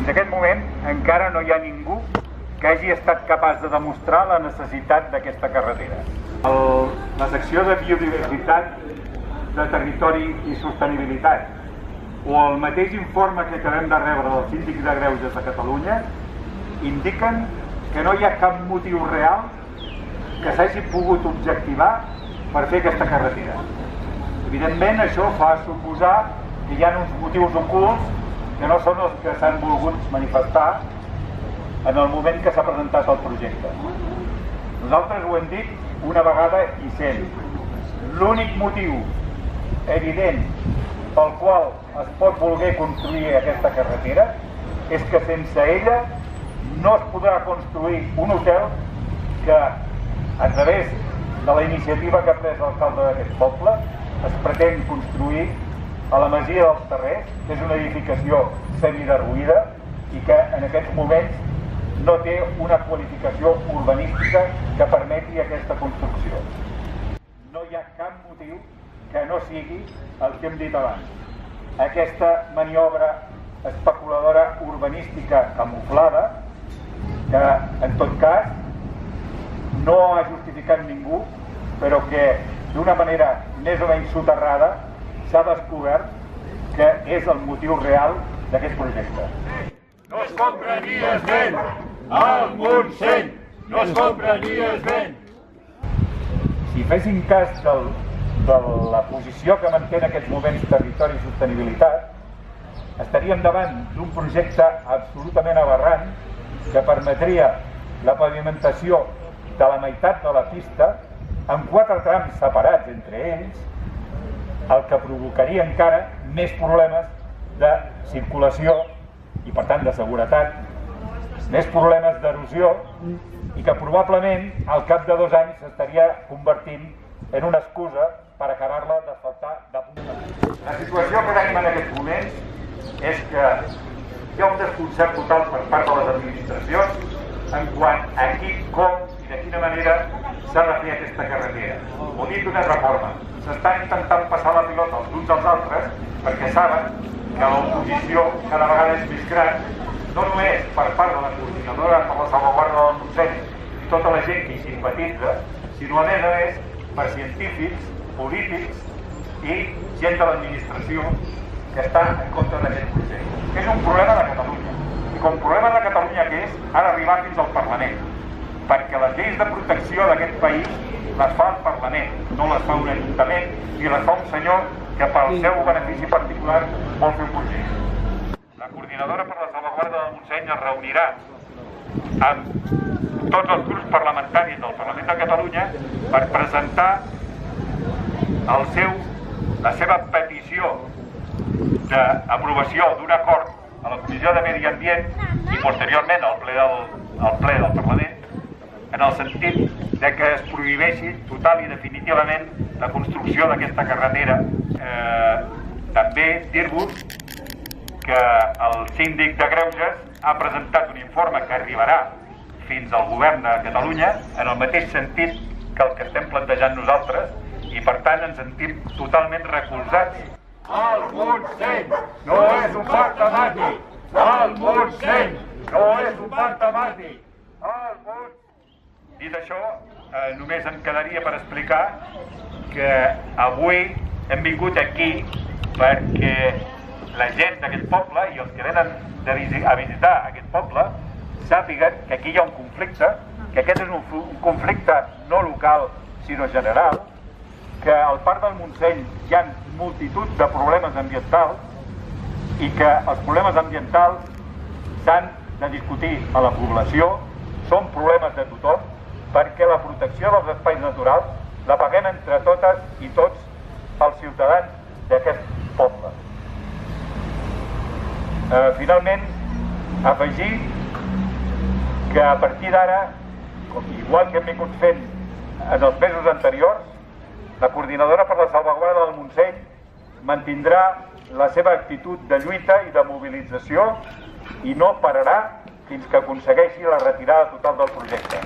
Fins aquest moment encara no hi ha ningú que hagi estat capaç de demostrar la necessitat d'aquesta carretera. La secció de biodiversitat, de territori i sostenibilitat o el mateix informe que acabem de rebre del Síndic de Greuges de Catalunya indiquen que no hi ha cap motiu real que s'hagi pogut objectivar per fer aquesta carretera. Evidentment, això fa suposar que hi ha uns motius ocults que no són els que s'han volgut manifestar en el moment que s'ha presentat el projecte. Nosaltres ho hem dit una vegada i sempre. L'únic motiu evident pel qual es pot voler construir aquesta carretera és que sense ella no es podrà construir un hotel que, a través de la iniciativa que ha pres l'alcalde d'aquest poble, es pretén construir a la Masia dels Terrers, que és una edificació semiderruïda i que en aquests moments no té una qualificació urbanística que permeti aquesta construcció. No hi ha cap motiu que no sigui el que hem dit abans. Aquesta maniobra especuladora urbanística camuflada, que en tot cas no ha justificat ningú, però que d'una manera més o menys soterrada s'ha descobert que és el motiu real d'aquest projecte. No es compra ni es ven al Montseny! No es compra ni es ven! Si fessin cas de la posició que manté en aquests moments Territori i Sostenibilitat, estaríem davant d'un projecte absolutament aberrant que permetria la pavimentació de la meitat de la pista amb 4 trams separats entre ells, el que provocaria encara més problemes de circulació i per tant de seguretat, més problemes d'erosió i que probablement al cap de 2 anys s'estaria convertint en una excusa per acabar-la d'asfaltar de punta. La situació que tenim en aquests moments és que hi ha un desconcert total per part de les administracions en quant a qui, com i de quina manera s'ha de fer aquesta carretera. O dit d'una altra forma, s'estan intentant passar la pilota els uns als altres perquè saben que l'oposició cada vegada és més gran, no només per part de la Coordinadora per la Salvaguarda del Montseny i tota la gent que hi simpatitza, sinó a més per científics, polítics i gent de l'administració que està en contra d'aquest projecte. És un problema de Catalunya. I com problema de Catalunya que és, ha d'arribar fins al Parlament. Perquè les lleis de protecció d'aquest país les fa el Parlament, no les fa un ajuntament ni les fa un senyor que pel seu benefici particular vol fer un projecte. La Coordinadora per la Salvaguarda del Montseny es reunirà amb tots els grups parlamentaris del Parlament de Catalunya per presentar la seva petició d'aprovació d'un acord a la Comissió de Medi Ambient i posteriorment al ple del Parlament en el sentit de que es prohibeixi total i definitivament la construcció d'aquesta carretera. També dir-vos que el síndic de Greuges ha presentat un informe que arribarà fins al govern de Catalunya en el mateix sentit que el que estem plantejant nosaltres i per tant ens sentim totalment recolzats. El Montseny no és un parc temàtic! El Montseny no és un parc temàtic! Dit això, només em quedaria per explicar que avui hem vingut aquí perquè la gent d'aquest poble i els que venen a visitar aquest poble sàpiguen que aquí hi ha un conflicte, que aquest és un conflicte no local sinó general, que al Parc del Montseny hi ha multitud de problemes ambientals i que els problemes ambientals s'han de discutir a la població, són problemes de tothom, perquè la protecció dels espais naturals la paguem entre totes i tots els ciutadans d'aquest poble. Finalment, afegir que a partir d'ara, igual que hem vingut fent en els mesos anteriors, la Coordinadora per la Salvaguarda del Montseny mantindrà la seva actitud de lluita i de mobilització i no pararà fins que aconsegueixi la retirada total del projecte.